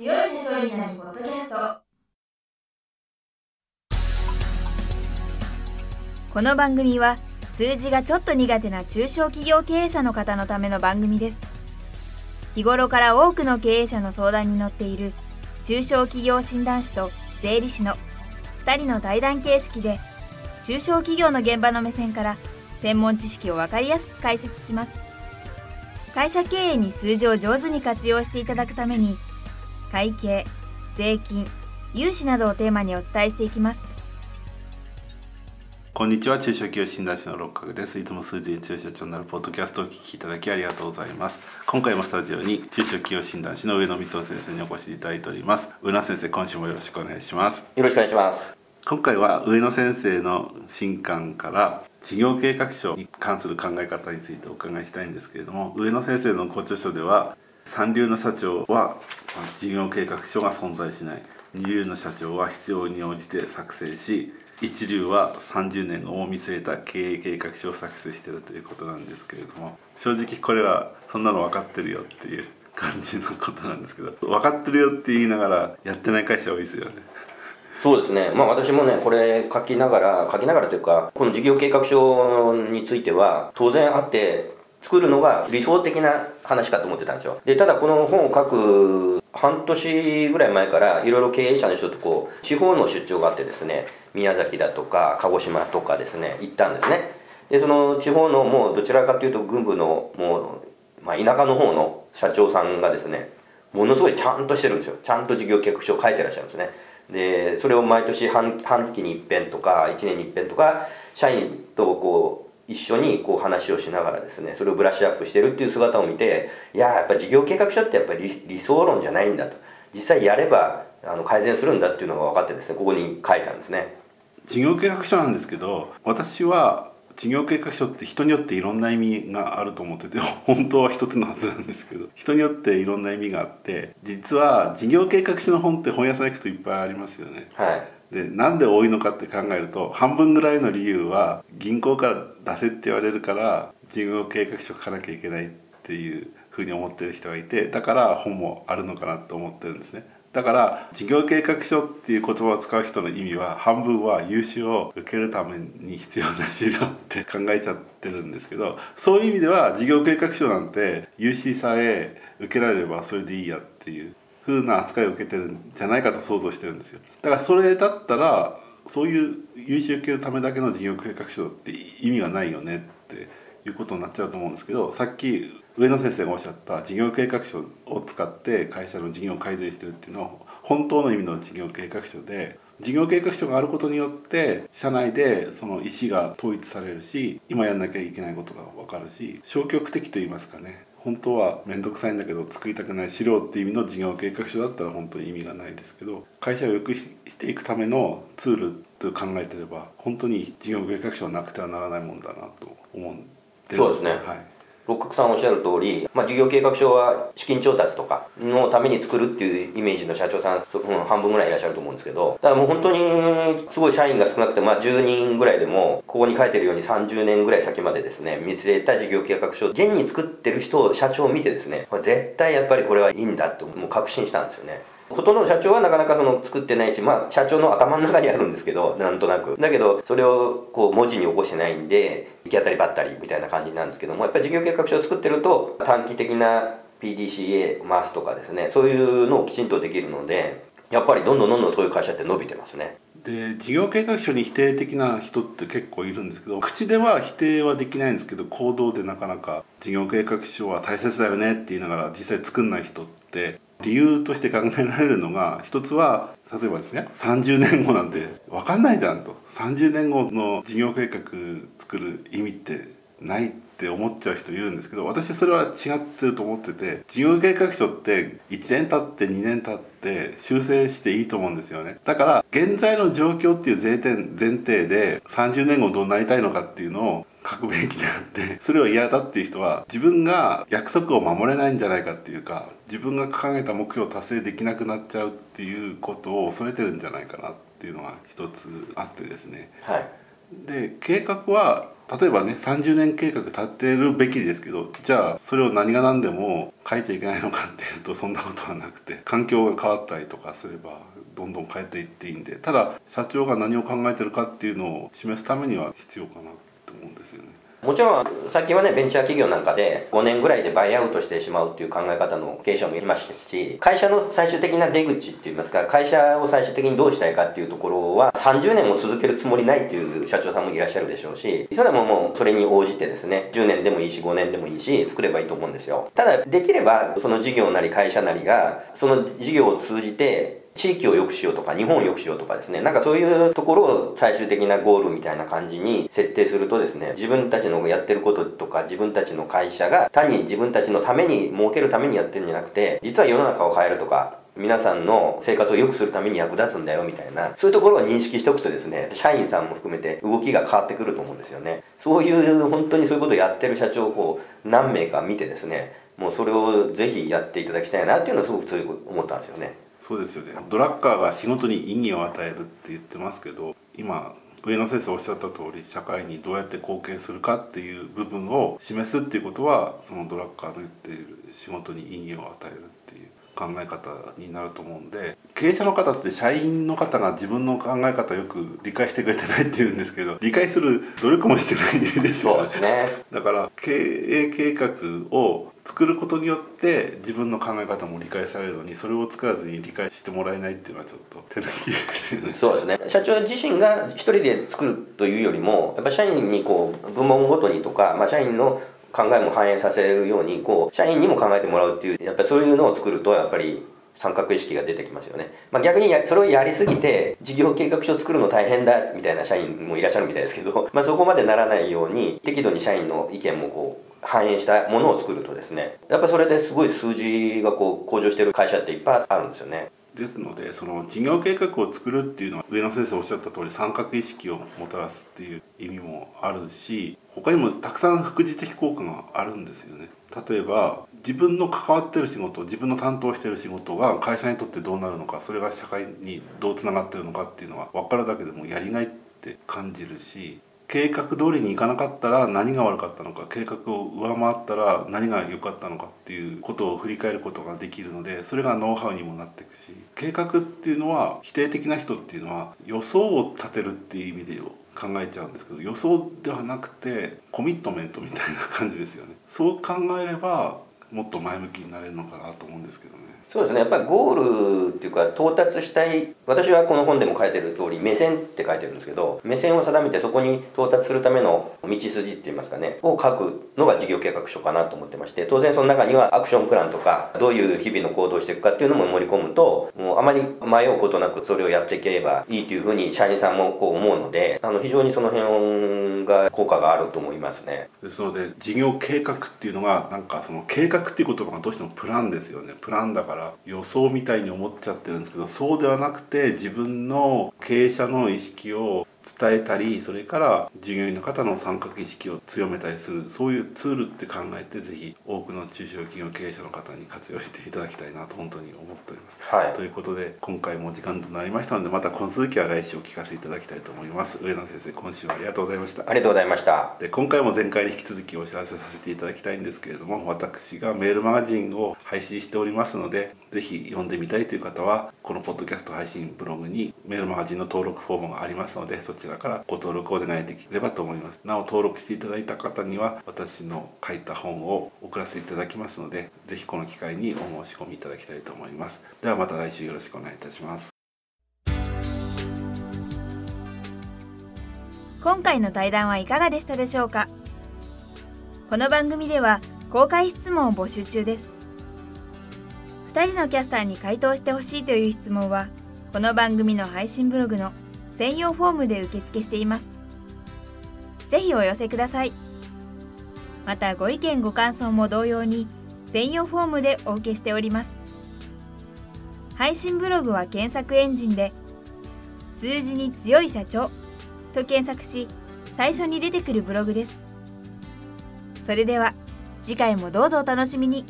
強い社長になるポッドキャスト。この番組は数字がちょっと苦手な中小企業経営者の方のための番組です。日頃から多くの経営者の相談に乗っている中小企業診断士と税理士の2人の対談形式で、中小企業の現場の目線から専門知識を分かりやすく解説します。会社経営に数字を上手に活用していただくために、会計、税金、融資などをテーマにお伝えしていきます。こんにちは、中小企業診断士の六角です。いつも数字に強い社長になるポッドキャストをお聞きいただきありがとうございます。今回もスタジオに中小企業診断士の上野光雄先生にお越しいただいております。上野先生、今週もよろしくお願いします。よろしくお願いします。今回は上野先生の新刊から事業計画書に関する考え方についてお伺いしたいんですけれども、上野先生のご著書では、三流の社長は事業計画書が存在しない、二流の社長は必要に応じて作成し、一流は30年を見据えた経営計画書を作成しているということなんですけれども、正直これはそんなの分かってるよっていう感じのことなんですけど、分かってるよって言いながらやってない会社多いですよね。そうですね、私もねこれ書きながらというか、この事業計画書については当然あって、作るのが理想的な話かと思ってたんですよ。でただこの本を書く半年ぐらい前からいろいろ経営者の人と地方の出張があってですね、宮崎だとか鹿児島とかですね行ったんですね。でその地方のもうどちらかというと軍部のもう、田舎の方の社長さんがですね、ものすごいちゃんとしてるんですよ。ちゃんと事業計画書を書いてらっしゃるんですね。でそれを毎年半期に一遍とか1年に一遍とか社員と一緒に話をしながらですね、それをブラッシュアップしてるっていう姿を見て、やっぱり事業計画書ってやっぱり理想論じゃないんだと、実際やれば改善するんだっていうのが分かってですね、ここに書いたんですね。事業計画書なんですけど、私は事業計画書って人によっていろんな意味があると思ってて、本当は一つのはずなんですけど、人によっていろんな意味があって、実は事業計画書の本って本屋さん行くといっぱいありますよね。はい。でなんで多いのかって考えると、半分ぐらいの理由は銀行から出せって言われるから事業計画書書かなきゃいけないっていうふうに思ってる人がいて、だから本もあるのかなと思ってるんですね。だから事業計画書っていう言葉を使う人の意味は、半分は融資を受けるために必要な資料って考えちゃってるんですけど、そういう意味では事業計画書なんて融資さえ受けられればそれでいいやっていう風な扱いを受けてるんじゃないかと想像してるんですよ。だからそれだったら、そういう融資を受けるためだけの事業計画書って意味がないよねっていうことになっちゃうと思うんですけど、さっき上野先生がおっしゃった事業計画書を使って会社の事業を改善してるっていうのは本当の意味の事業計画書で、事業計画書があることによって社内でその意思が統一されるし、今やんなきゃいけないことが分かるし、消極的と言いますかね、本当は面倒くさいんだけど作りたくない資料っていう意味の事業計画書だったら本当に意味がないですけど、会社を良くしていくためのツールと考えてれば、本当に事業計画書はなくてはならないもんだなと思ってるんです。そうですね、はい。六角さんおっしゃる通り、事業計画書は資金調達とかのために作るっていうイメージの社長さん、半分ぐらいいらっしゃると思うんですけど、だからもう本当にすごい社員が少なくて、10人ぐらいでもここに書いてるように30年ぐらい先までですね見据えた事業計画書を現に作ってる社長を見てですね、絶対やっぱりこれはいいんだともう確信したんですよね。ほとんどの社長はなかなか作ってないし、社長の頭の中にあるんですけど、なんとなくだけどそれを文字に起こしてないんで行き当たりばったりみたいな感じなんですけども、やっぱり事業計画書を作ってると短期的な PDCA 回すとかですね、そういうのをきちんとできるので、やっぱりどんどんそういう会社って伸びてますね。で事業計画書に否定的な人って結構いるんですけど、口では否定はできないんですけど、行動でなかなか事業計画書は大切だよねって言いながら実際作んない人って、理由として考えられるのが、一つは例えばですね、30年後なんて分かんないじゃんと、30年後の事業計画作る意味ってないって思っちゃう人いるんですけど、私それは違ってると思ってて、事業計画書って1年経って2年経って修正していいと思うんですよね。だから現在の状況っていう前提で30年後どうなりたいのかっていうのを書くべきであって、それを嫌だっていう人は自分が約束を守れないんじゃないかっていうか、自分が掲げた目標を達成できなくなっちゃうっていうことを恐れてるんじゃないかなっていうのが一つあってですね。はい。で計画は例えばね30年計画立てるべきですけど、じゃあそれを何が何でも変えちゃいけないのかっていうとそんなことはなくて、環境が変わったりとかすればどんどん変えていっていいんで、ただ社長が何を考えてるかっていうのを示すためには必要かなと思うんですよね。もちろん最近はねベンチャー企業なんかで5年ぐらいでバイアウトしてしまうっていう考え方の経営者もいますし、会社の最終的な出口っていいますか、会社を最終的にどうしたいかっていうところは30年も続けるつもりないっていう社長さんもいらっしゃるでしょうし、それはもうそれに応じてですね10年でもいいし5年でもいいし作ればいいと思うんですよ。ただできればその事業なり会社なりがその事業を通じて地域を良くしようとか日本を良くしようとかですね、なんかそういうところを最終的なゴールみたいな感じに設定するとですね、自分たちのやってることとか自分たちの会社が単に自分たちのために儲けるためにやってるんじゃなくて、実は世の中を変えるとか皆さんの生活を良くするために役立つんだよみたいな、そういうところを認識しておくとですね、社員さんも含めて動きが変わってくると思うんですよね。そういう本当にそういうことをやってる社長をこう何名か見てですね、もうそれをぜひやっていただきたいなっていうのをすごく強く思ったんですよね。そうですよね。ドラッカーが仕事に意義を与えるって言ってますけど、今上野先生おっしゃった通り社会にどうやって貢献するかっていう部分を示すっていうことは、そのドラッカーの言っている仕事に意義を与えるっていう考え方になると思うんで、経営者の方って社員の方が自分の考え方をよく理解してくれてないって言うんですけど、理解する努力もしてないんですよね。そうですね。だから経営計画を作ることによって自分の考え方も理解されるのに、それを作らずに理解してもらえないっていうのはちょっと手抜きですよね。そうですね。社長自身が一人で作るというよりも、やっぱ社員にこう部門ごとにとか、社員の考えも反映させるようにこう社員にも考えてもらうっていう、やっぱりそういうのを作るとやっぱり三角意識が出てきますよね。逆にそれをやりすぎて事業計画書を作るの大変だみたいな社員もいらっしゃるみたいですけど、そこまでならないように適度に社員の意見もこう反映したものを作るとですね、やっぱそれですごい数字がこう向上している会社っていっぱいあるんですよね。ですのでその事業計画を作るっていうのは上野先生おっしゃった通り三角意識をもたらすっていう意味もあるし、他にもたくさん副次的効果があるんですよね。例えば自分の関わってる仕事、自分の担当してる仕事が会社にとってどうなるのか、それが社会にどうつながってるのかっていうのは分かるだけでもやりがいって感じるし、計画通りにいかなかったら何が悪かったのか、計画を上回ったら何が良かったのかっていうことを振り返ることができるので、それがノウハウにもなっていくし、計画っていうのは否定的な人っていうのは予想を立てるっていう意味で考えちゃうんですけど、予想ではなくてコミットメントみたいな感じですよね。そう考えればもっと前向きになれるのかなと思うんですけどね。そうですね。やっぱりゴールっていうか到達したい、私はこの本でも書いてる通り目線って書いてるんですけど、目線を定めてそこに到達するための道筋っていいますかねを書くのが事業計画書かなと思ってまして、当然その中にはアクションプランとかどういう日々の行動をしていくかっていうのも盛り込むと、もうあまり迷うことなくそれをやっていければいいというふうに社員さんもこう思うので、非常にその辺が効果があると思いますね。ですので事業計画っていうのがなんかその計画っていう言葉がどうしてもプランですよね。プランだから予想みたいに思っちゃってるんですけど、そうではなくて自分の経営者の意識を伝えたり、それから従業員の方の参画意識を強めたりする、そういうツールって考えてぜひ多くの中小企業経営者の方に活用していただきたいなと本当に思っております、ということで今回も時間となりましたので、またこの続きは来週お聞かせいただきたいと思います。上野先生、今週はありがとうございました。ありがとうございました。で今回も前回に引き続きお知らせさせていただきたいんですけれども、私がメールマガジンを配信しておりますので、ぜひ読んでみたいという方はこのポッドキャスト配信ブログにメールマガジンの登録フォームがありますので、そちらからご登録をお願いできればと思います。なお登録していただいた方には私の書いた本を送らせていただきますので、ぜひこの機会にお申し込みいただきたいと思います。ではまた来週よろしくお願いいたします。今回の対談はいかがでしたでしょうか。この番組では公開質問を募集中です。2人のキャスターに回答してほしいという質問はこの番組の配信ブログの専用フォームで受付しています。ぜひお寄せください。またご意見ご感想も同様に専用フォームでお受けしております。配信ブログは検索エンジンで数字に強い社長と検索し最初に出てくるブログです。それでは次回もどうぞお楽しみに。